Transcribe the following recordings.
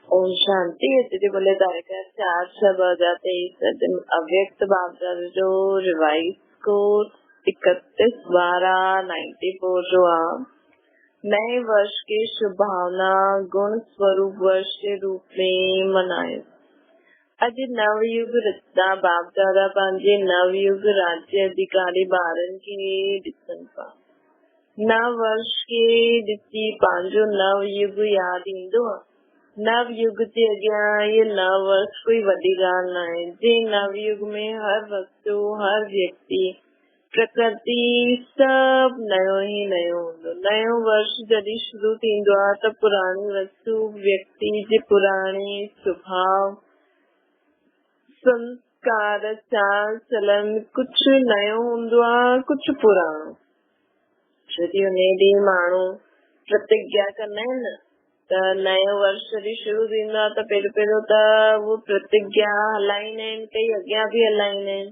ओम शांति। तिथि बोले तारीख है 4/6/2023। अव्यक्त बाबा जो रिवाइज कोर्स 31/12/94 जो नए वर्ष की शुभ भावना गुण स्वरूप वर्ष के रूप में मनाए। अज नवयुग रचना बाप दादा पंहिंजे नवयुग राज्य अधिकारी ॿारनि खे ॾिसनि पिया। नव वर्ष के ॾिसी पंहिंजो नवयुग यादि ईंदो आहे। नवयुग जे अॻियां ये नव वर्ष कोई वॾी ॻाल्हि न आहे। जे नवयुग में हर वस्तु हर व्यक्ति प्रकृति सभु नयो ई नयो हूंदो। नयो वर्ष जॾहिं शुरू थींदो आहे त पुराणी वस्तु व्यक्ति जे पुराणे स्वभाव संस्कार चाल चलन कुझु नयो हूंदो आहे कुझु पुराणो। जॾहिं उन ॾींहुं माण्हू प्रतिज्ञा कंदा आहिनि न त नयो वर्ष जॾहिं शुरू थींदो आहे त पहिरियों त उहो प्रतिज्ञा हलाईंदा आहिनि, कई अॻियां बि हलाईंदा आहिनि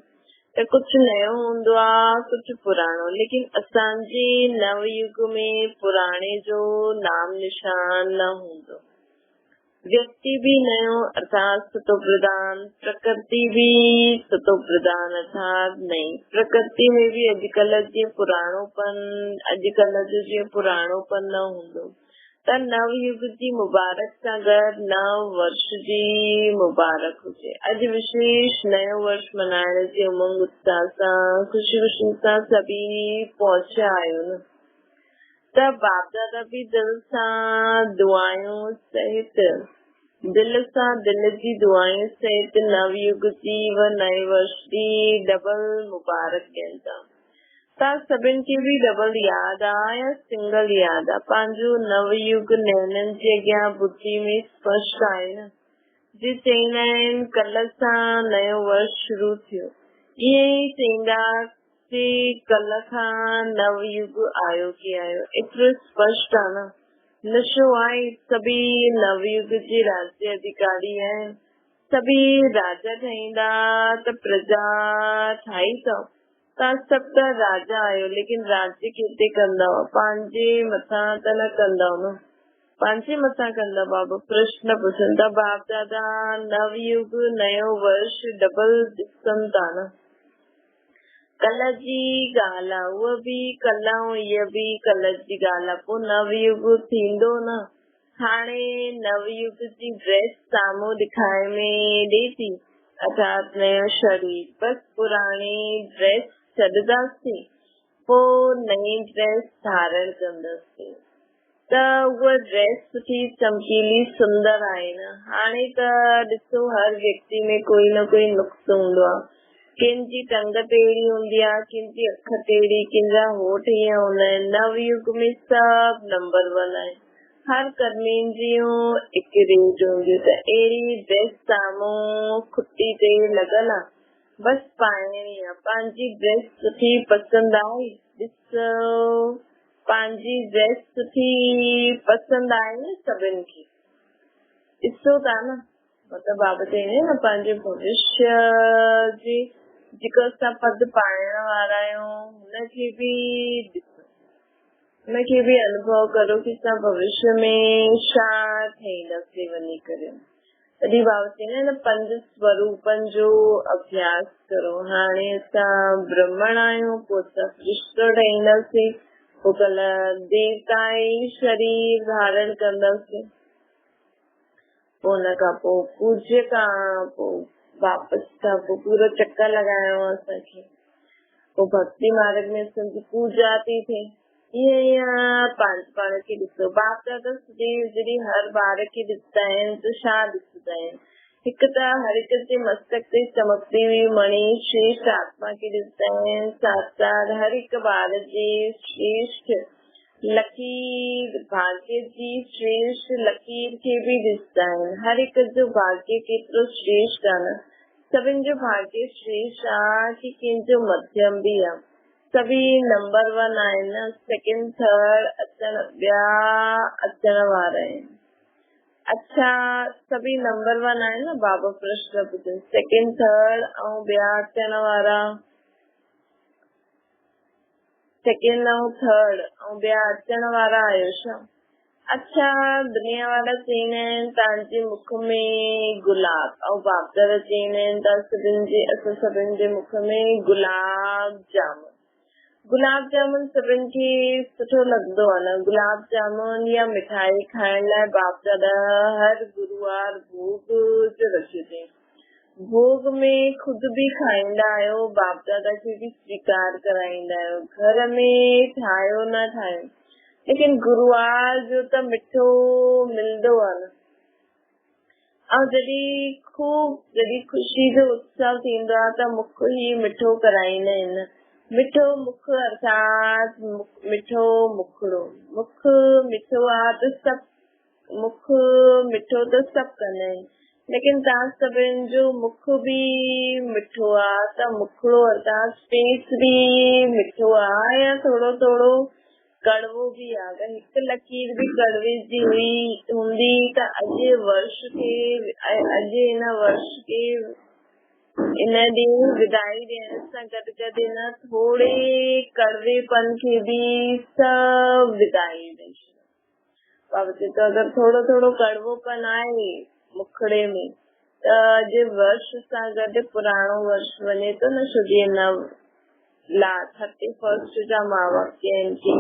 त कुझु नयो हूंदो आहे कुझु पुराणो। लेकिन असांजे नवयुग में पुराणे जो नाम निशान न हूंदो। व्यक्ति भी नयो अर्थात सतो प्रधान, प्रकृति भी सतो प्रधान अर्थात नई। प्रकृति में भी अॼुकल्ह जीअं पुराणोपन न हूंदो। त नवयुग जी मुबारक सां गॾु नव वर्ष जी मुबारक हुजे। अॼु विशेष नयो वर्ष मल्हाइण जे उमंग उत्साह सां ख़ुशी सां सभी पहुचा आहियो न। त बाप दादा भी दिल सां दुआयूं सहित दिल जी दुआयूं सहित नवयुग जी व नए वर्ष जी डबल मुबारक ॾियनि था। तव्हां सभिनि खे बि डबल यादि आहे या सिंगल यादि आहे? पंहिंजो नवयुग नैननि जे अॻियां बुद्धि में स्पष्ट आहे न। जे चईंदा आहिनि कल्ह सां नयो वर्ष शुरू थियो, ईअं ई चईंदासीं कल्ह खां नवयुग आयो की आयो। एतिरो स्पष्ट आहे न। नशो आहे सभी नवयुग जे राज्य अधिकारी आहिनि। सभी राजा ठाहींदा त प्रजा ठाही अथव। तव्हां सभु त राजा आहियो, लेकिन राज्य किथे कंदव? पंहिंजे मथां त न कंदव न। पंहिंजे मथां कंदा। बाबा प्रश्न पुछनि था बाप दादा नवयुग नयो वर्ष डबल ॾिसनि था न। कल्ह जी ॻाल्हि आहे उहा बि कल्ह ऐं इहा बि कल्ह जी ॻाल्हि आहे। पोइ नवयुग थींदो न। हाणे नवयुग जी ड्रेस साम्हूं ॾेखारे में ॾे थी अर्थात नयो शरीर। बस पुराणी ड्रेस छॾंदासीं पोइ नई ड्रेस धारण कंदासीं त उहा ड्रेस सुठी चमकीली सुंदर आहे न। हाणे त ॾिसो हर व्यक्ति में कोई न कोई नुक्स हूंदो आहे। कंहिंजी टंग टेढ़ी हूंदी आहे, कंहिंजी अख टेढ़ी, कंहिंजा होठ हीअं हूंदा आहिनि। नवयुग में सभु नंबर 1 आहे। हर कर्मेन जूं हिकु रेंज हूंदियूं। त अहिड़ी ड्रेस साम्हूं खुटी ते लॻल आहे, बस पाइणी आहे। पंहिंजी ड्रेस सुठी पसंदि आई? ॾिसो पंहिंजी ड्रेस सुठी पसंदि आहे न सभिनि खे। ॾिसो था न। मतिलबु बाबा चईंदा न पंहिंजे भविष्य जी जेको असां पद पाइण वारा आहियूं हुनखे बि ॾिसो, हुनखे बि अनुभव करो कि असां भविष्य में छा ठहींदासीं वञी करे। तॾहिं बाबा चईंदा न 5 स्वरूपनि जो अभ्यास करो। हाणे असां ब्रह्मण आहियूं, पोइ असां कृष्ण ठहींदासीं, पोइ कल्ह देवता ई शरीर धारण कंदासीं, पोइ हुन खां पोइ पूज्य खां पोइ वापसि खां पोइ पूरो चक्कर लॻाइणो आहे असांखे। पोइ भक्ति मार्ग में असांजी पूजा थी थिए। ईअं पाण खे ॾिसो। बाप दादा जॾहिं हर ॿार खे ॾिसंदा आहिनि त छा ॾिसंदा आहिनि? हिकु त हर हिक जे मस्तक ते चमकती हुई मणि श्रेष्ठ आत्मा खे ॾिसंदा आहिनि। साथ साथ हर हिकु ॿार जे श्रेष्ठ लकीर भाग्य जी श्रेष्ठ लकीर खे बि ॾिसंदा आहिनि। हर हिक जो भाग्य केतिरो श्रेष्ठ आहे न। सभिनि जो भाग्य श्रेष्ठ आहे कि कंहिंजो मध्यम बि आहे। सभी नंबर 1 आहिनि न। सेकेंड थर्ड ॿिया अचण वारा आहिनि। अच्छा सभी नंबर 1 आहिनि न। बाबा प्रश्न पुछनि सेकेंड थर्ड ऐं ॿिया अचण वारा। सेकेंड ऐं थर्ड ऐं ॿिया अचण वारा आहियो छा? अच्छा दुनिया वाला सीन है तव्हांजे मुख में गुलाब ऐं बाप दादा चवंदा आहिनि त असां सभिनि जे मुख में गुलाब जामुन सभिनि खे सुठो लॻंदो आहे न। गुलाब जामुन या मिठाई खाइण लाइ बाप दादा हर गुरुवार भोग जो रखियो अथई। भोग में खुद भी खाईंदा आहियो, बाप दादा खे भी स्वीकार कराईंदा आहियो। घर में ठाहियो न ठाहियो, लेकिन गुरुवार जो त मिठो मिलंदो आहे न। ऐं जॾहिं ख़ुशी जो उत्सव थींदो आहे त मुख ही मिठो कराईंदा आहिनि। मिठो मुख अर्थात मिठो मुखड़ो। मुख मिठो आहे त सभु कंदा आहिनि, लेकिन तव्हां सभिनि जो मुख भी मिठो आहे त मुखड़ो अर्थात फेस भी मिठो आहे या थोरो थोरो कड़वो भी आहे। अगर हिकु लकीर भी कड़वे जी हूंदी त अॼु हिन वर्ष के इन ॾींहुं विदाई ॾियण सां गॾु गॾु न थोरे कड़वेपन खे भी सभु विदाई ॾेई छॾियो। बाबा चए थो अगरि थोरो थोरो कड़वोपन आहे मुखड़े में त अॼु वर्ष सां गॾु पुराणो वर्ष वञे थो न। छोजी न 31 जा मां वाक्य आहिनि कि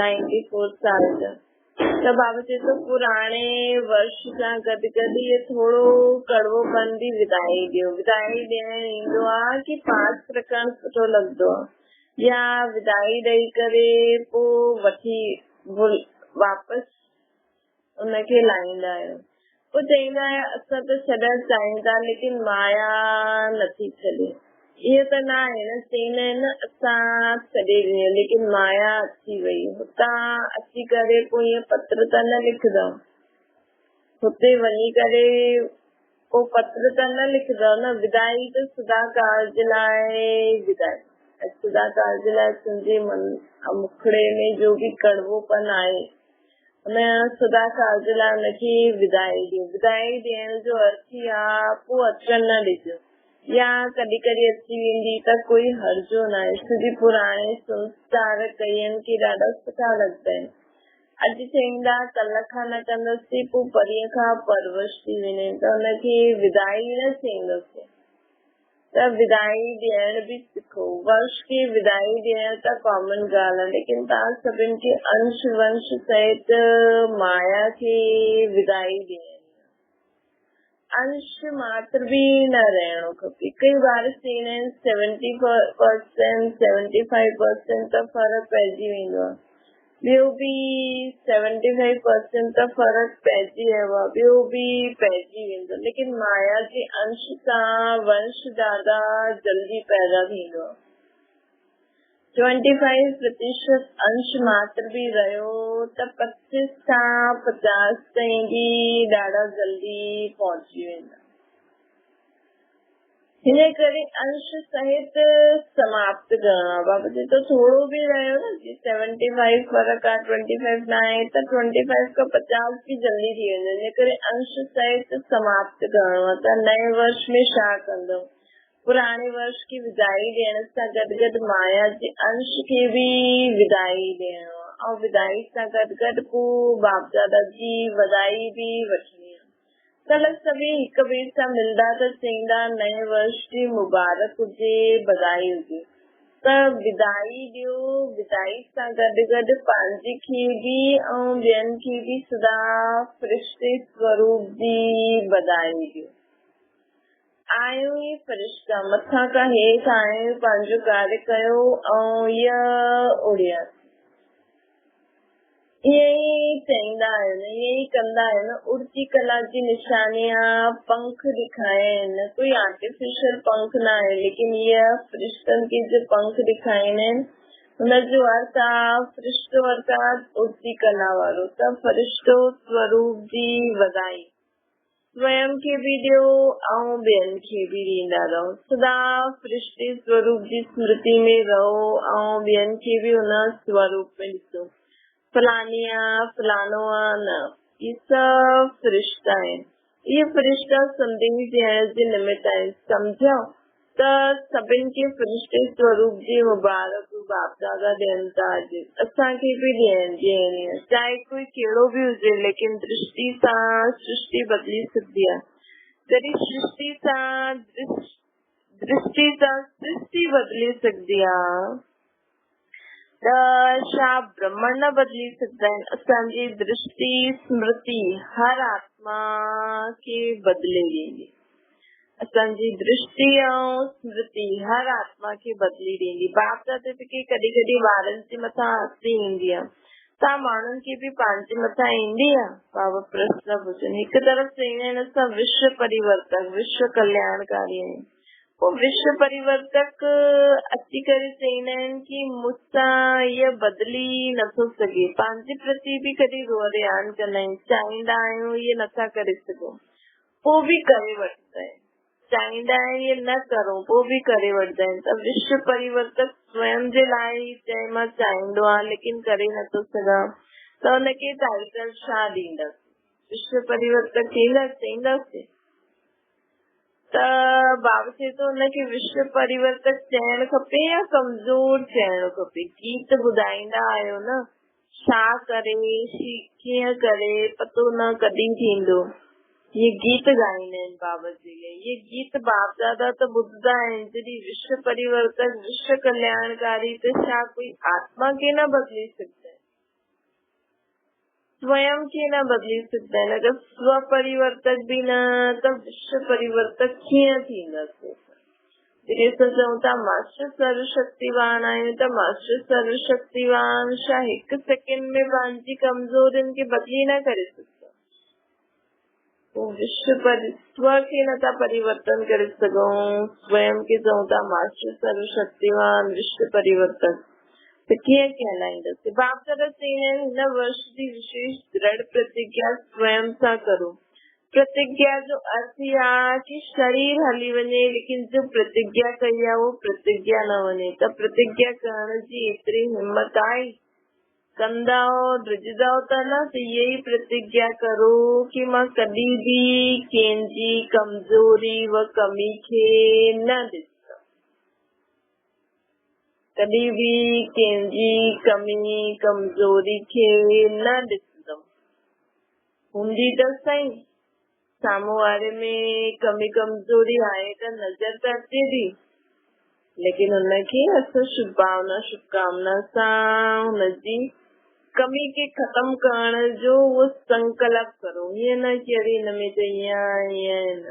94 साल जा, त बाबा चए थो पुराणे वर्ष सां गॾु गॾु इहो थोरो कड़वोपन भी विदाई ॾियो। विदाई ॾियण ईंदो आहे कि पास रखणु सुठो लॻंदो आहे या विदाई ॾेई करे पोइ वठी वापसि उनखे लाहींदा आहियो। पोइ चईंदा आहियो असां त छॾणु चाहियूं था लेकिन माया नथी छॾे। इहो त न आहे न। चईंदा आहिनि असां छॾे ॾिनो लेकिन माया अची वई। हुतां अची करे पोइ ईअं पत्र त न लिखंदव, हुते वञी करे पोइ पत्र त न लिखंदव न। विदाई त सदाकाल जे लाइ विदाई। सदाकाल जे लाइ तुंहिंजे मन मुखड़े में जो भी कड़वोपन आहे हुन सदाकाल जे लाइ हुनखे विदाई ॾियो। विदाई ॾियण जो अर्थ ई आहे पोइ अचण न ॾिजो, या कॾहिं कॾहिं अची वेंदी त कोई हर्जो न आहे। छोजी पुराणे संस्कार कईअनि खे ॾाढा सुठा लॻंदा आहिनि। अॼु चईंदा कल्ह खां न कंदसि पोइ परीअं खां परवश थी वञे त हुनखे विदाई न चईंदसि। त विदाई ॾियण भी सिखो। वर्ष खे विदाई ॾियण त कॉमन ॻाल्हि आहे, लेकिन तव्हां सभिनि खे अंश वंश सहित माया खे विदाई ॾियणी। अंश मात्र भी न रहणो खपे। कई बार चईंदा आहिनि 70% 75% त फर्क़ु पइजी वेंदो आहे, ॿियो भी 75% त फर्क़ु पइजी वियो आहे, ॿियो भी पइजी वेंदो। लेकिन माया जे अंश सां वंश ॾाढा जल्दी पैदा थींदो आहे। 25% अंश मात्र भी रहियो त 25 खां 50 ताईं भी ॾाढा जल्दी पहुची वेंदा। हिन करे अंश सहित समाप्त करणो आहे। बाबा जी तो थोरो भी रहियो न, 75 फर्क़ु आहे 25 न आहे त 25 खां 50 भी जल्दी थी वेंदो। हिन करे अंश सहित समाप्त करणो आहे। त नए वर्ष में छा कंदो? पुराणे वर्ष की विदाई ॾियण सां गॾु गॾु माया जे अंश खे भी विदाई ॾियणो आहे। ऐं विदाई सां गॾु गॾु पोइ बाप दादा जी वधाई भी वठणी आहे। कल सभी हिक ॿिए सां मिलंदा त चईंदा नए वर्ष जी मुबारक हुजे, बधाई हुजे। त विदाई ॾियो। विदाई सां गॾु गॾु पंहिंजे खे भी ऐं ॿियनि खे भी सदा फ़रिश्ते स्वरूप जी बधाई ॾियो। आहियो ई फ़रिश्ता, मथां खां हेठि आहियो, पंहिंजो कार्य कयो ऐं इहा उड़िया। ईअं ई चईंदा आहिनि, ईअं ई कंदा आहिनि। उड़ती कला जी निशानियां पंख ॾेखारिया आहिनि। कोई आर्टिफिशियल पंख न आहे, लेकिन इहा फ़रिश्तनि खे जो पंख ॾेखारींदा आहिनि हुनजो अर्थ आहे फ़रिश्तो अर्थात उड़ती कला वारो। त फ़रिश्तो स्वरूप जी वधाई स्वयं खे भी ॾियो ऐं ॿियनि खे भी ॾींदा रहो। सदा फ़रिश्ते स्वरूप जी स्मृति में रहो ऐं ॿियनि खे भी हुन स्वरूप में ॾिसो। फलानिया फलानो न, ये सब फरिश्ता आहिनि। इहे फरिश्ता संदेश ॾियण जे निमित्त आहिनि। सम्झो त सभिनि खे फ़रिश्ते स्वरूप जी मुबारक बाप दादा ॾियनि था। असांखे बि ॾियणी आहे, चाहे कोई कहिड़ो बि हुजे, लेकिन दृष्टि सां सृष्टि बदिली सघंदी आहे। जॾहिं सृष्टि सां सृष्टि बदिली सघंदी आहे त छा ब्रह्मण न बदिली सघंदा आहिनि? असांजी दृष्टि स्मृति हर आत्मा खे बदिले ॾींदी। असांजी दृष्टि ऐं स्मृति हर आत्मा खे बदिली ॾींदी। बाप दादा खे कॾहिं कॾहिं ॿारनि जे मथां हसी ईंदी आहे, तव्हां माण्हुनि खे बि पंहिंजे मथां ईंदी आहे? बाबा प्रश्न पुछनि। हिकु तरफ़ चईंदा आहिनि असां विश्व परिवर्तक, विश्व कल्याणकारी आहियूं। पोइ विश्व परिवर्तक अची करे चईंदा आहिनि कि मूंसां इहा बदिली नथो सघे। पंहिंजे प्रति बि कॾहिं रोअण कंदा आहियूं, चाहींदा आहियूं इहे नथा करे सघूं, पोइ बि करे वठंदा आहिनि। चाहींदा आहिनि इहे न करूं, पोइ बि करे वठंदा आहिनि। त विश्व परिवर्तक स्वयं जे लाइ चए मां चाहींदो आहे लेकिन करे नथो सघां, त हुनखे टाइटल छा ॾींदसि? विश्व परिवर्तक चईंदासीं? त बाबा चए थो हुनखे विश्व परिवर्तक चइणु खपे या कमज़ोर चइणु खपे? गीत ॿुधाईंदा आहियो न, छा करे कीअं करे पतो न कॾहिं थींदो। ये गीत गाईंदा आहिनि बाबा जी लाइ। ये गीत बाप दादा त ॿुधंदा आहिनि। जॾहिं विश्व परिवर्तक विश्व कल्याणकारी, त छा कोई आत्मा खे न बदिली सघंदा आहिनि? स्वयं खे न बदिली सघंदा आहिनि। अगरि स्व परिवर्तक बि न, त विश्व परिवर्तक कीअं थींदासीं? जॾहिं असां चऊं था मास्टर सर्वशक्तिवान आहियूं, त मास्टर सर्वशक्तिवान छा हिकु सेकेंड में पंहिंजी कमज़ोरियुनि खे बदिली न करे सघंदा? स्व खे नथा परिवर्तन करे सघूं, स्वयं खे चऊं था मास्टर सर्वशक्तिवान विश्व परिवर्तन, त कीअं कहलाईंदासीं? बाप दादा चईंदा आहिनि हिन वर्ष जी विशेष दृढ़ प्रतिज्ञा स्वयं सां करो। प्रतिज्ञा जो अर्थ इहा आहे कि शरीर हली वञे लेकिन जो प्रतिज्ञा कई आहे उहो प्रतिज्ञा न वञे। त प्रतिज्ञा करण जी एतिरी हिम्मत आहे? कंदाओ ड्रिजदाओ त न? त इहे ई प्रतिज्ञा करो कि मां कॾहिं बि कंहिंजी कमज़ोरी व कमी खे न ॾिसंदमि, कॾहिं बि कंहिंजी कमी कमज़ोरी खे न ॾिसंदमि। हूंदी त सही, साम्हूं वारे में कमी कमज़ोरी आहे त नज़र त अचे थी, लेकिन हुनखे असां शुभकामना सां हुनजी कमी खे ख़त्म करण जो उहो संकल्प करो। ईअं न कि अरे हिन में त ईअं न।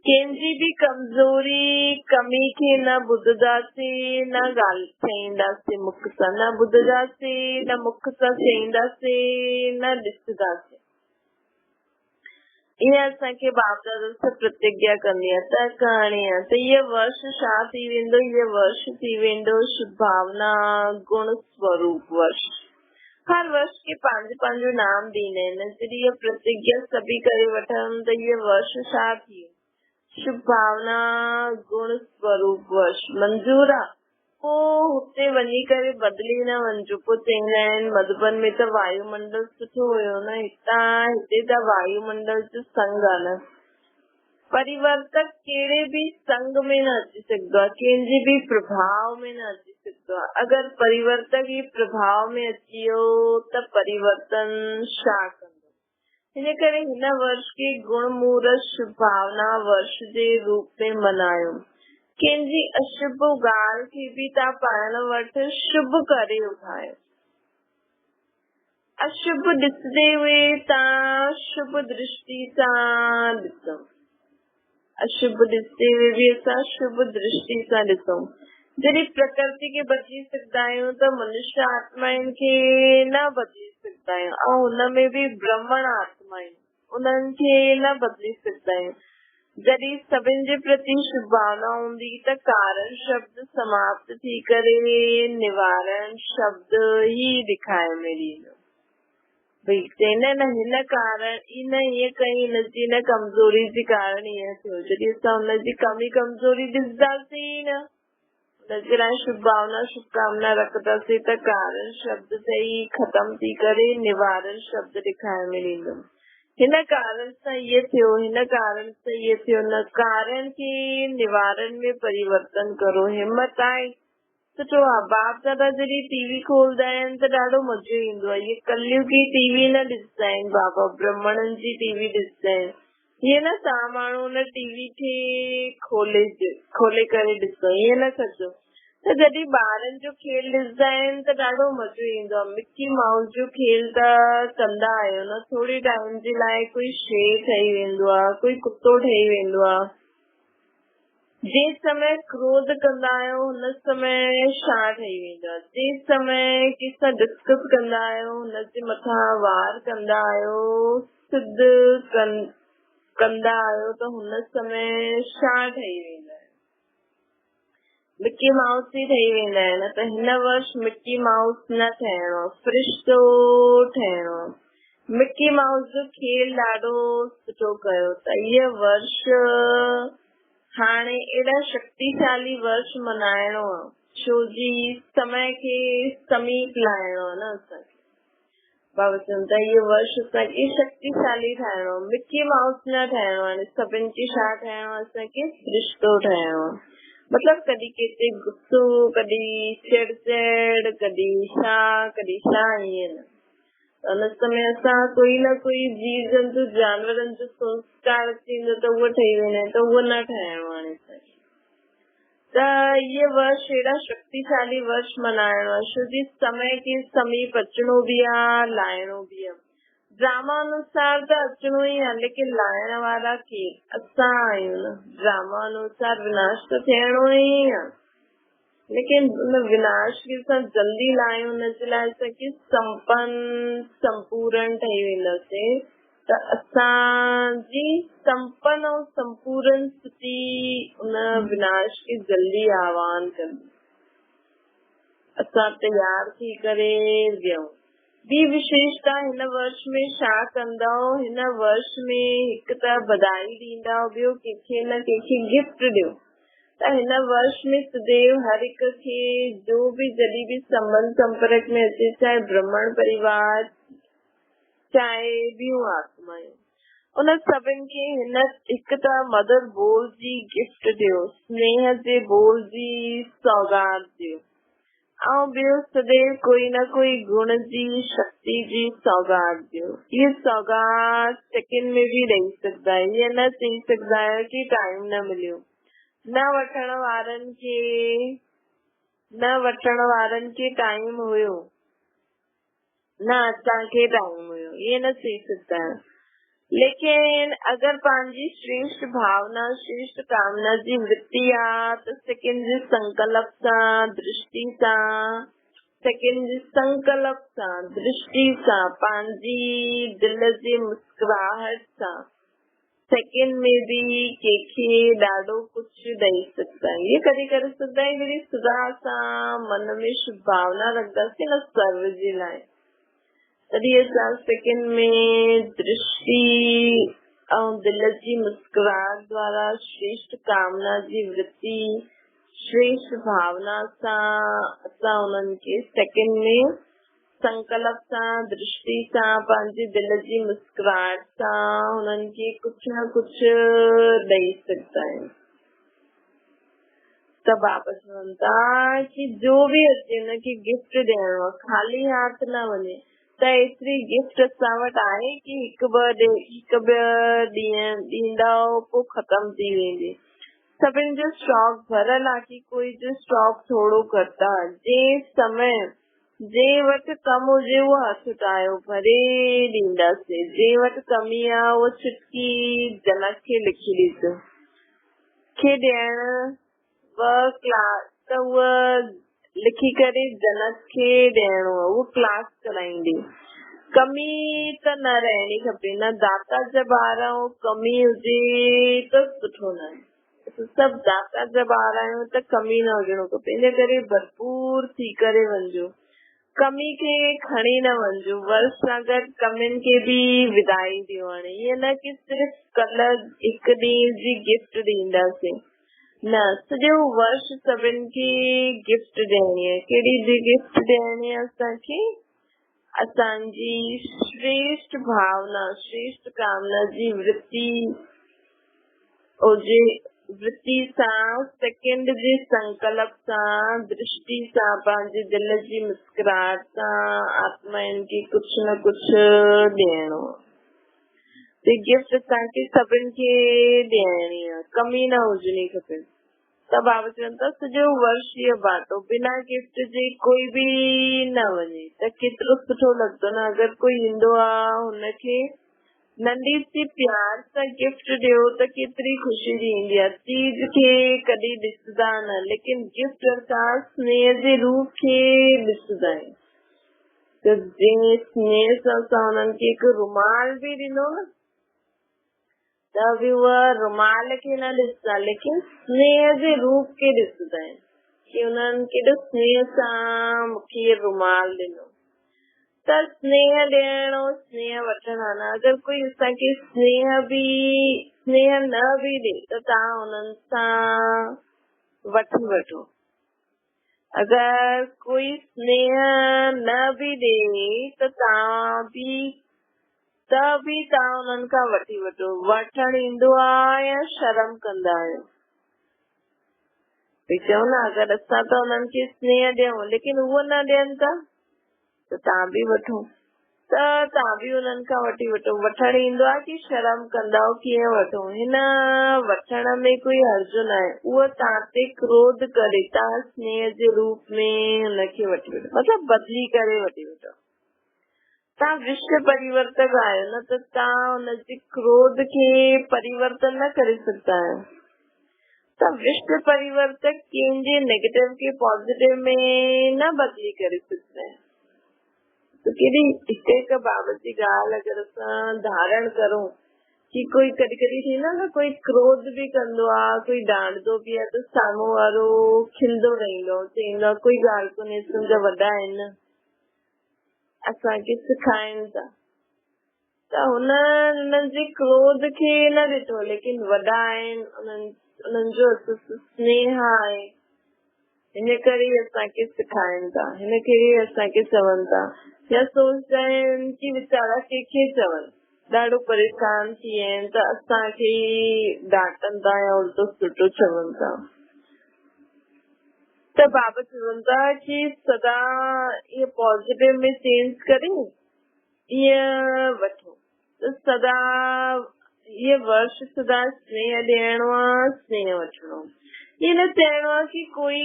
कंहिंजी बि कमज़ोरी कमी खे न ॿुधंदासीं, न ॻाल्हि चईंदासीं मुख सां, न ॿुधंदासीं, न मुख सां चईंदासीं, न ॾिसंदासीं। ईअं असांखे बाप दादा सां प्रतिज्ञा करणी आहे, त करणी आहे। त इहो वर्ष छा थी वेंदो? इहो वर्ष थी वेंदो शुभ भावना गुण स्वरूप वर्ष। हर वर्ष खे पंहिंजो नाम ॾींदा आहिनि। जॾहिं इहा प्रतिज्ञा सभी करे वठनि त इहो वर्ष छा थी? शुभ भावना गुण स्वरूप वर्ष। मंज़ूर आहे? पोइ हुते वञी करे बदिली न वञिजो। पोइ चईंदा आहिनि मधुबन में त वायुमंडल सुठो हुयो न, हिते त वायुमंडल जो संग आहे न। परिवर्तक कहिड़े बि संग में न अची सघंदो आहे, कंहिंजे बि प्रभाव में न अची सघंदो आहे। अगरि परिवर्तक ही प्रभाव में अची वियो त परिवर्तन छा कंदो? हिन करे हिन वर्ष खे गुण मुहूर्त शुभ भावना वर्ष जे रूप में मल्हायो। कंहिंजी अशुभ ॻाल्हि खे बि तव्हां पाण वटि शुभ करे उठायो। अशुभ ॾिसंदे हुए तव्हां शुभ दृष्टि सां ॾिसो। अशुभ ॾिसंदे हुए बि असां शुभ दृष्टि सां ॾिसूं। जॾहिं प्रकृति खे बदिली सघंदा आहियूं त मनुष्य आत्माउनि खे न बदिली सघंदा आहियूं, ऐं हुनमें बि ब्राह्मण आत्मा आहिनि, उन्हनि खे न बदिली सघंदा आहियूं। जॾहिं सभिनि जे प्रति शुभ भावना हूंदी त कारण शब्द समाप्त थी करे निवारण शब्द ही ॾेखारे में ॾींदो। भई चईंदा न हिन कारण इन ईअं कई, हिनजी न कमज़ोरी जे कारण ईअं थियो। जॾहिं असां हुनजी कमी कमज़ोरी ॾिसंदासीं न, हुनजे लाइ शुभ भावना शुभकामना रखंदासीं त कारण शब्द से ही ख़त्म थी करे निवारण शब्द ॾेखारे में ॾींदो। हिन कारण सां इहे थियो, हिन कारण सां इहे थियो, न कारण खे निवारण में परिवर्तन करो। हिम्मत आहे सुठो आहे। बाप दादा जॾहिं टीवी खोलंदा आहिनि त ॾाढो मज़ो ईंदो आहे। इहे कलयुगी टीवी न ॾिसंदा आहिनि, बाबा ब्रह्मणनि जी टीवी ॾिसंदा आहिनि। ईअं न तव्हां माण्हू हुन टीवी खे खोले करे ॾिसो, ईअं न कजो। त जॾहिं ॿारनि जो खेल ॾिसंदा आहिनि त ॾाढो मज़ो ईंदो आहे। मिकी माउस जो खेल त कंदा आहियो न, थोरे टाइम जे लाइ कोई शेर ठही वेंदो आहे, कोई कुतो ठही वेंदो आहे। जे समय क्रोध कंदा आहियो हुन समय छा ठही वेंदो आहे। जे समय कंहिंसां डिस्कस कंदा आहियो हुनजे मथां वार कंदा आहियो, सिद्ध कंदा आहियो त हुन समय छा ठही वेंदा आहियो। मिकी माउस ई ठही वेंदा आहिनि। त हिन वर्ष मिकी माउस न ठहिणो, फ्रिश्तो ठहिणो। मिकी माउस जो खेल ॾाढो सुठो कयो। त इहे वर्ष हाणे एॾा शक्तिशाली वर्ष मल्हाइणो आहे, छो जी समय खे समीप लाइणो आहे न असांखे। बाबा चवनि था इहे वर्ष असांखे शक्तिशाली ठाहिणो, मिकी माउस न ठाहिणो आहे। सभिनि खे छा ठाहिणो आहे, असांखे फ्रिश्तो ठाहिणो आहे। मतलब कॾहिं केतिरे गुस्सो, कॾहिं चिड़चिड़, कॾहिं छा ईअं न। हुन समय असां कोई न कोई जीव जंतु जानवरनि जो संस्कार थींदो त उहो ठही वेंदा आहिनि, त उहो न ठाहिणो आहे असांखे। त इहे वर्ष एॾा शक्तिशाली वर्ष मल्हाइणो आहे, छो जी समय खे समीप अचणो बि आहे, लाइणो बि आहे। ड्रामा अनुसार त अचणो ई आहे, लेकिन लाइण वारा केरु असां आहियूं न। ड्रामा अनुसार विनाश त थियणो ई आहे, लेकिन उन विनाश खे असां जल्दी लायूं, हुनजे लाइ असांखे संपूर्ण ठही वेंदासीं। त असांजी संपन्न ऐं संपूर्ण स्थिति उन विनाश खे जल्दी आह्वान कंदी। असां तैयार थी करे वियूं। ॿी विशेषता हिन वर्ष में छा कंदव, हिन वर्ष में हिकु त बधाई ॾींदा, ॿियो कंहिंखे न कंहिंखे गिफ्ट ॾियो। त हिन वर्ष में सदैव हर हिक खे जो बि जॾहिं बि संबंध संपर्क में अचे, चाहे ब्राह्मण परिवार चाहे ॿियूं आत्मायूं, उन सभिनि खे हिन हिकु त मदर बोल जी गिफ्ट ॾियो, स्नेह जे बोल जी सौगात ॾियो। ऐं ॿियो सदैव कोई न कोई गुण जी शक्ति जी सौगात ॾियो। इहे सौगात सेकेंड में बि ॾेई सघंदा आहियो, ईअं न चई सघंदा आहियो कि टाइम न मिलियो। न वठण वारनि खे टाइम हुयो, न असांखे टाइम हुयो, ईअं न चई सघंदा आहियो। लेकिन अगर पंहिंजी श्रेष्ठ भावना, श्रेष्ठ कामना जी वृत्ति आहे त सेकेंड जे संकल्प सां, दृष्टि सां, सेकेंड जे संकल्प सां, दृष्टि सां, पंहिंजी दिल जी मुस्कुराहट सां सेकेंड में बि कंहिंखे ॾाढो कुझु ॾेई सघंदा आहियूं। इहे कॾहिं करे सघंदा आहियूं जॾहिं सुधा सां मन में शुभ भावना रखंदासीं न सर्व जे लाइ। तॾहिं असां सेकेंड में दृष्टि ऐं दिल जी मुस्कुराहट द्वारा श्रेष्ठ कामना जी वृत्ति, श्रेष्ठ भावना सां असां उन्हनि खे सेकेंड में संकल्प सां, दृष्टि सां, पंहिंजी दिल जी मुस्कुराहट सां हुननि खे कुझु न कुझु ॾेई सघंदा आहियूं। त बाबा चवनि था कि जो बि अचे हुनखे गिफ्ट ॾियणो आहे, ख़ाली हाथ न वञे। त एतिरी गिफ्ट असां वटि आहे कि हिकु ॿ ॾींहं ॾींदव पोइ ख़तम थी वेंदी। सभिनि जो स्टॉक भरियल आहे कि कोई जो स्टॉक थोरो घटि आहे। जे वटि कमु हुजे उहो हथ उठायो, भरे ॾींदासीं। जे वटि कमी आहे उहो चुटकी जनक खे लिखी ॾिजो। खे ॾियण त उहा लिखी करे जनक खे ॾियणो आहे, उहो क्लास कराईंदी। कमी त न रहणी खपे, न दाता जा ॿार ऐं कमी हुजे त सुठो न आहे। सभु दाता जा ॿार आहियूं त कमी न हुजणो खपे, इन करे भरपूर थी करे वञिजो। कमी खे खणी न वञिजो। वर्ष सां गॾु कमियुनि खे बि विदाई ॾियो। हाणे ईअं न कि सिर्फ़ कल्ह हिकु ॾींहं जी गिफ्ट ॾींदासीं, न, सॼो वर्ष सभिनि खे गिफ्ट ॾियणी आहे। कहिड़ी गिफ्ट ॾियणी आहे असांखे? असांजी श्रेष्ठ भावना श्रेष्ठ कामना जी वृत्ति हुजे। वृत्ति सां सेकंड जे संकल्प सां दृष्टि सां पंहिंजे दिल जी मुस्कुराहट सां आत्मा इनखे कुझु न कुझु ॾियणो। गिफ्ट असांखे सभिनि खे ॾियणी आहे, कमी न हुजणी खपे। त बाबा चवनि था सॼो वर्ष इहो बाटो बिना गिफ्ट जे कोई बि न वञे त केतिरो सुठो लॻंदो न। अगरि कोई ईंदो आहे हुनखे नंढी सी प्यार सां गिफ्ट ॾियो त केतिरी ख़ुशी ईंदी आहे। चीज खे कॾहिं ॾिसंदा न, लेकिन गिफ्ट असां स्नेह जे रूप खे ॾिसंदा आहियूं। त जंहिं स्नेह सां असां हुननि खे हिकु रुमाल बि ॾिनो न त बि उहा रुमाल खे न ॾिसंदा, लेकिन स्नेह जे रूप खे ॾिसंदा आहिनि कि उन्हनि केॾो स्नेह सां मूंखे इहो रुमाल ॾिनो। त स्नेह ॾियणो स्नेह वठणु आहे न। अगरि कोई असांखे स्नेह न बि ॾे त तव्हां हुननि सां वठी वठो। अगरि कोई स्नेह न बि ॾे त तव्हां हुननि खां वठी वठो। वठणु ईंदो आहे या शर्म कंदा आहियो? चओ न, अगरि असां त हुननि खे स्नेह ॾियूं लेकिन उहो न ॾियनि था त तव्हां बि वठो, त तव्हां बि हुननि खां वठी वठो। वठणु ईंदो आहे कि शर्म कंदा कीअं वठो? हिन वठण में कोई हर्ज न आहे। उहो तव्हां ते क्रोध करे तव्हां स्नेह जे रूप में हुनखे वठी वठो, मतिलबु बदिली करे वठी वठो। तव्हां विश्व परिवर्तक आहियो न, त तव्हां हुनजे क्रोध खे परिवर्तन न करे सघंदा आहियो। त विश्व परिवर्तक कंहिंजे नेगेटिव खे पॉजिटिव में न बदिली करे सघंदा आहिनि। त केॾी हिकु बाबा जी ॻाल्हि अगरि असां धारण करूं कि कोई कॾहिं कॾहिं थींदो न, कोई क्रोध बि कंदो आहे, कोई डांटदो बि आहे त साम्हूं वारो खिलंदो रहंदो, चईंदो कोई ॻाल्हि कोन्हे, तुंहिंजा वॾा आहिनि असांखे सेखारीनि था। त हुननि जे क्रोध खे न ॾिठो, लेकिन वॾा आहिनि, उन्हनि जो स्नेह आहे, हिन करे असांखे सेखारीनि था, हिन करे असांखे चवनि था। या सोचदा आहिनि कि वीचारा कंहिंखे चवनि, ॾाढो परेशान थी विया आहिनि त असांखे डांटनि था या उल्टो सुठो चवनि था। त बाबा चवनि था कि सदा इहो पॉजिटिव में चेंज करे ईअं वठो। त सदा ये वर्ष सदा स्नेह ॾियणो आहे, स्नेह वठणो। ये न चइणो आहे कि कोई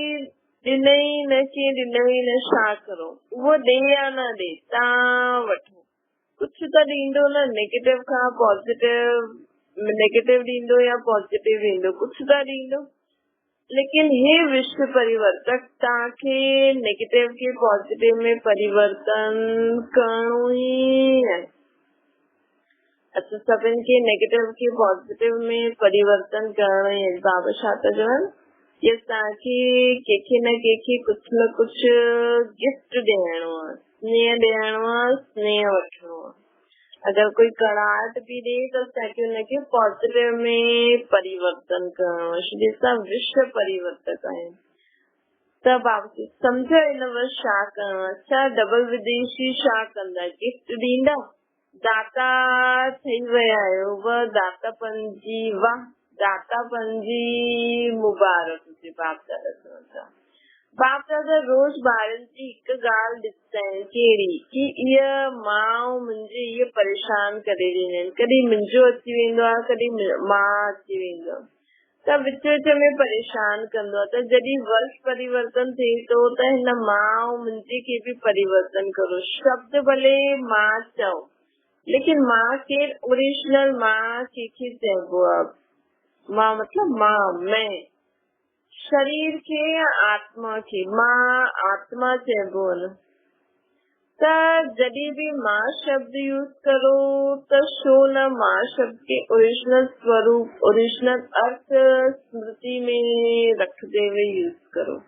ॾिनई न, कीअं ॾिनई न, छा करो, उहो ॾे या न ॾे तव्हां वठो। कुझु त ॾींदो न, नेगेटिव खां पॉजिटिव, नेगेटिव ॾींदो या पॉजिटिव ॾींदो, कुझु त ॾींदो। लेकिन हे विश्व परिवर्तक तव्हांखे नेगेटिव खे पॉजिटिव में परिवर्तन करणो ई आहे। अच्छा, सभिनि खे नेगेटिव खे पॉजिटिव में परिवर्तन करणो ई आहे। बाबा छा था चवनि कि असांखे कंहिंखे न कंहिंखे कुझु न कुझु गिफ्ट ॾियणो आहे, स्नेह ॾियणो आहे, स्नेह वठणो आहे। अगरि कोई कड़ाहट बि ॾे त असांखे हुनखे पॉजिटिव में परिवर्तन करणो आहे। ॾिसां विश्व परिवर्तक आहिनि त बाबा सम्झ हिन वर्ष छा करणो आहे। छा डबल विदेशी छा कंदा, गिफ्ट ॾींदा? दाता ठही विया आहियो, वाह दातापन जी, वाह दातापन जी मुबारक हुजे। बाप दादा चवनि था, बाप दादा रोज़ ॿारनि जी हिकु ॻाल्हि ॾिसंदा आहिनि, कहिड़ी कि इहा माउ मुंहिंजी इहा परेशान करे ॾींदा आहिनि। कॾहिं मुंहिंजो अची वेंदो आहे, कॾहिं मां अची वेंदो आहे, त विच विच में परेशान कंदो आहे। त जॾहिं वर्ष परिवर्तन थिए थो त हिन माउ मुंहिंजी खे बि परिवर्तन करो। शब्द भले मां चओ, लेकिन मां केरु? ओरिजिनल मां कंहिंखे चइबो आहे? मां मतिलबु मां, मैं, शरीर खे या आत्मा खे मां आत्मा चइबो आहे न। त जॾहिं बि मां शब्द यूज़ करो त छो न मां शब्द के ओरिजिनल स्वरूप, ओरिजिनल अर्थ स्मृति में रखते हुए यूज़ करो।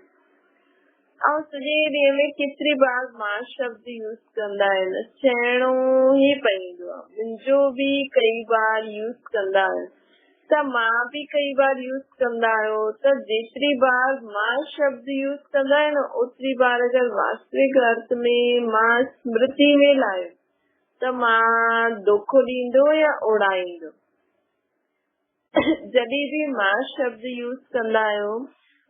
ऐं सॼे ॾींहं में केतिरी बार मां शब्द यूज़ कंदा आहिनि, चइणो ई पवंदो आहे। मुंहिंजो बि कई बार यूज़ कंदा आहिनि, त मां भी कई बार यूज कंदा आहियो, त जेतिरी बार मां शब्द यूज कंदा आहियो न ओतिरी बार अगर वास्तविक अर्थ में मां स्मृति में लायो त मां धोखो ॾींदो या उड़ाईंदो। जॾहिं भी मां शब्द यूज कंदा आहियो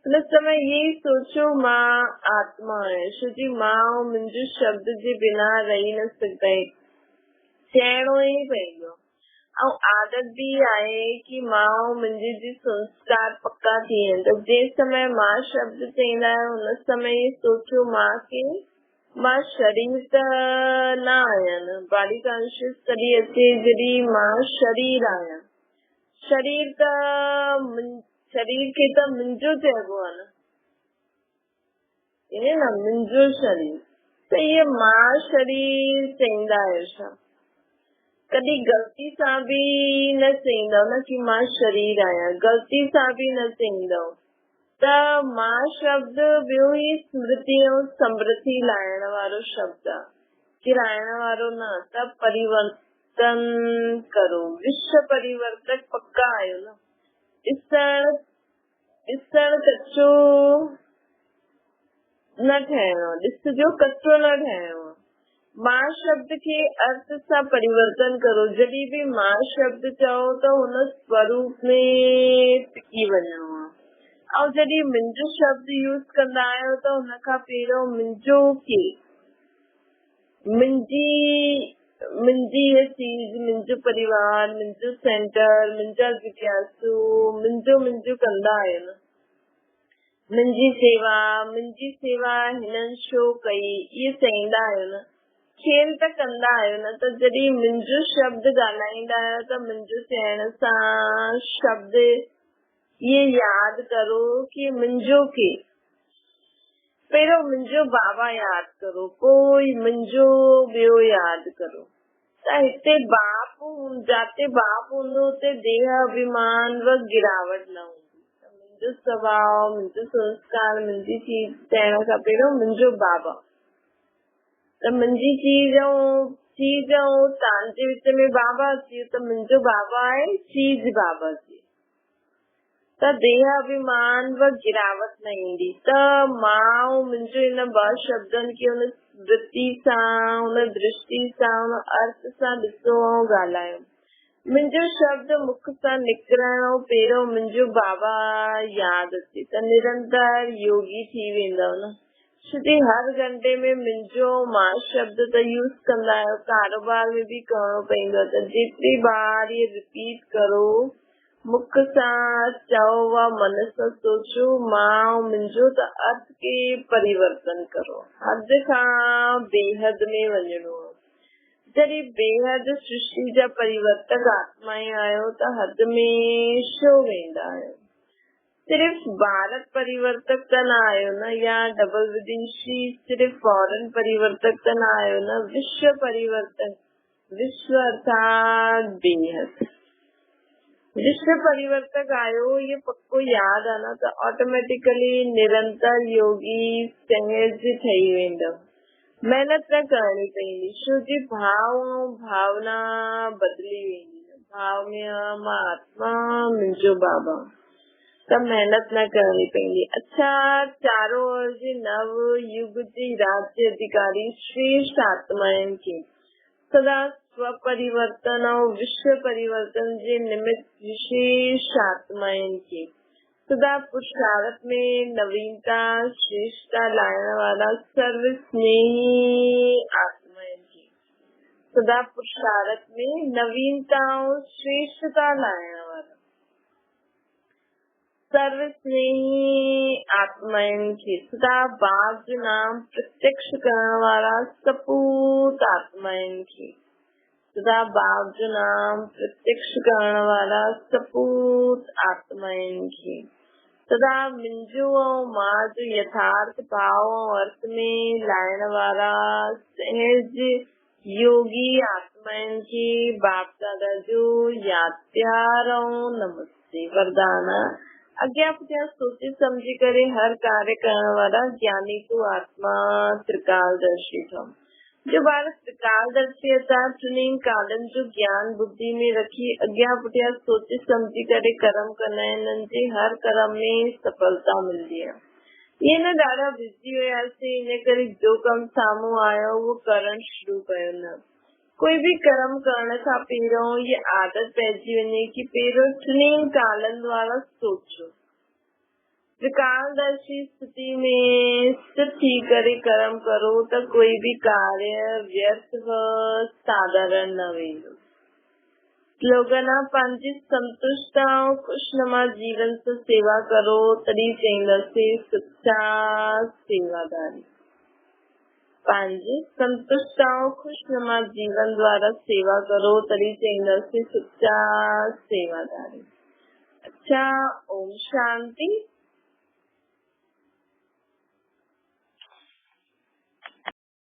उन समय यही सोचो मां आत्मा आहियां, छो जी मां मुंहिंजो शब्द जे बिना रही न सघंदा, चइणो ई पवंदो। ऐं आदत भी आहे कि मां मुंहिंजे जी संस्कार पक्का थी आहिनि, त जंहिं समय मां शब्द चईंदा आहियो उन समय सोचो मां के मां शरीर त न आहियां न, बॉडी कॉन्शियस तॾहिं अचे जॾहिं मां शरीर आहियां। शरीर त शरीर खे त मुंहिंजो चइबो आहे न, ईअं न, मुंहिंजो शरीर, त इहे मां शरीर चईंदा आहियो छा? कॾहिं ग़लती सां भी न चईंदव न कि मां शरीर आहियां, ग़लती सां भी न चईंदव, त मां शब्द ॿियो ई स्मृति ऐं समृद्धि लाइण वारो शब्द आहे, किराइण वारो न। त परिवर्तन करो, विश्व परिवर्तक पक्का आहियो न। ॾिसण कचो न ठहिणो, ॾिसजो कचो न ठहिणो। मां शब्द खे अर्थ सां परिवर्तन करो, जॾहिं भी मां शब्द चओ त हुन स्वरूप में टिकी वञो आहे। ऐं जॾहिं मुंहिंजो शब्द यूज कंदा आहियो त हुन खां पहिरियों मुंहिंजो के, मुंहिंजी ये चीज, मुंहिंजो परिवार, मुंहिंजो सेंटर, मुंहिंजा जिज्ञासु, मुंहिंजो कंदा आहियो न। मुंहिंजी सेवा हिननि छो कई, इहे चईंदा आहियो न, खेल त कंदा आहियो न। त जॾहिं मुंहिंजो शब्द ॻाल्हाईंदा आहियो त मुंहिंजो चइण सां शब्द ये यादि करो कि मुंहिंजो के, पहिरियों मुंहिंजो बाबा यादि करो, पोइ मुंहिंजो ॿियो यादि करो। त हिते जाते बाप हूंदो उते देह अभिमान व गिरावट न हूंदी। मुंहिंजो स्वभाव, मुंहिंजो संस्कार, मुंहिंजी चीज चइण खां पहिरियों मुंहिंजो बाबा, त मुंहिंजी चीज ऐं तव्हांजे विच में बाबा अची वियो, त मुंहिंजो बाबा आहे, चीज बाबा जी, त देह अभिमान व गिरावट न ईंदी। त मां मुंहिंजो इन ॿ शब्दनि खे हुन वृत्ति सां, हुन दृष्टि सां, हुन अर्थ सां ॾिसो ऐं ॻाल्हायो। मुंहिंजो शब्द मुख सां निकिरण पहिरियों मुंहिंजो बाबा यादि अचे त निरंतर योगी थी वेंदव न। छोकी हर घंटे में मुंहिंजो मां शब्द त यूज कंदा आहियो, कारोबार में भी करणो पवंदो, त जेतिरी बार ये रिपीट करो, मुख सां चओ व मन सां सोचो मां मुंहिंजो, त अर्थ के परिवर्तन करो। हद खां बेहद में वञणो। जॾहिं बेहद सृष्टि जा परिवर्तक आत्मा आहियो त हद में छो वेंदा आहियो? सिर्फ भारत परिवर्तक त न आयो न, या डबल विदेशी सिर्फ फॉरेन परिवर्तक त न आयो न, विश्व परिवर्तक। विश्व अर्थात बेहद विश्व परिवर्तक आयो, ये पक्को याद आहे न, त ऑटोमेटिकली निरंतर योगी सहज ठही वेंदव। मेहनत न करणी पवंदी, छो जी भाव ऐं भावना बदली वेंदी। भाव में मां आत्मा, मुंहिंजो बाबा, त मेहनत न करणी पवंदी। अच्छा, चारों ओर जे नव युग जी राज्य अधिकारी श्रेष्ठ आत्माएं खे सदा स्व परिवर्तन और विश्व परिवर्तन जे निमित्त विशेष आत्माएं खे सदा पुरुषार्थ में नवीनता श्रेष्ठता लाइण वाला सर्व स्नेही आत्माएं खे सदा पुरुषार्थ में नवीनता और श्रेष्ठता लाइण वाला सर्व स्नेही आत्माएं खे सदा बाप जो नाम प्रत्यक्ष करण वाला सपूत आत्माएं खे सदा बाप जो नाम प्रत्यक्ष करण वाला सपूत आत्माएं खे सदा मुंहिंजो ऐं मां जो यथार्थ भाव ऐं अर्थ में लाइण वाला सहज योगी आत्माएं खे बाप दादा जो यादि प्यार ऐं नमस्ते वरदान। अॻियां पुठियां सोचे समझी करे हर कार्य करण वाला ज्ञानी को आत्मा त्रिकालदर्शी ठो। जो बालक त्रिकालदर्शी अर्थात ट्रिलिंग कालन जो ज्ञान बुद्धि में रखी अज्ञा पुटिया सोचे समझी करे कर्म करना है हर कर्म में सफलता मिलती है। ये न ॾाढा बिजी हुयासीं इन करे जो कम साम्हूं आयो वो करण शुरू कयो न। कोई भी कर्म करण खां पहिरियों ये आदत पइजी वञे कि पहिरियों टिनी कालनि वारा सोचो। त्रिकालदर्शी स्थिति में स्थित थी करे कर्म करो तो कोई भी कार्य व्यर्थ व साधारण न वेंदो। स्लोगन पंहिंजी संतुष्ट ऐं खुशनुमा जीवन से सेवा करो तॾहिं चईंदासीं सच्चा सेवादारी। पंहिंजे संतुष्ट ऐं खुशनुमा जीवन द्वारा सेवा करो तॾहिं चईंदासीं सच्चा सेवादारी। अच्छा, ओम शांति।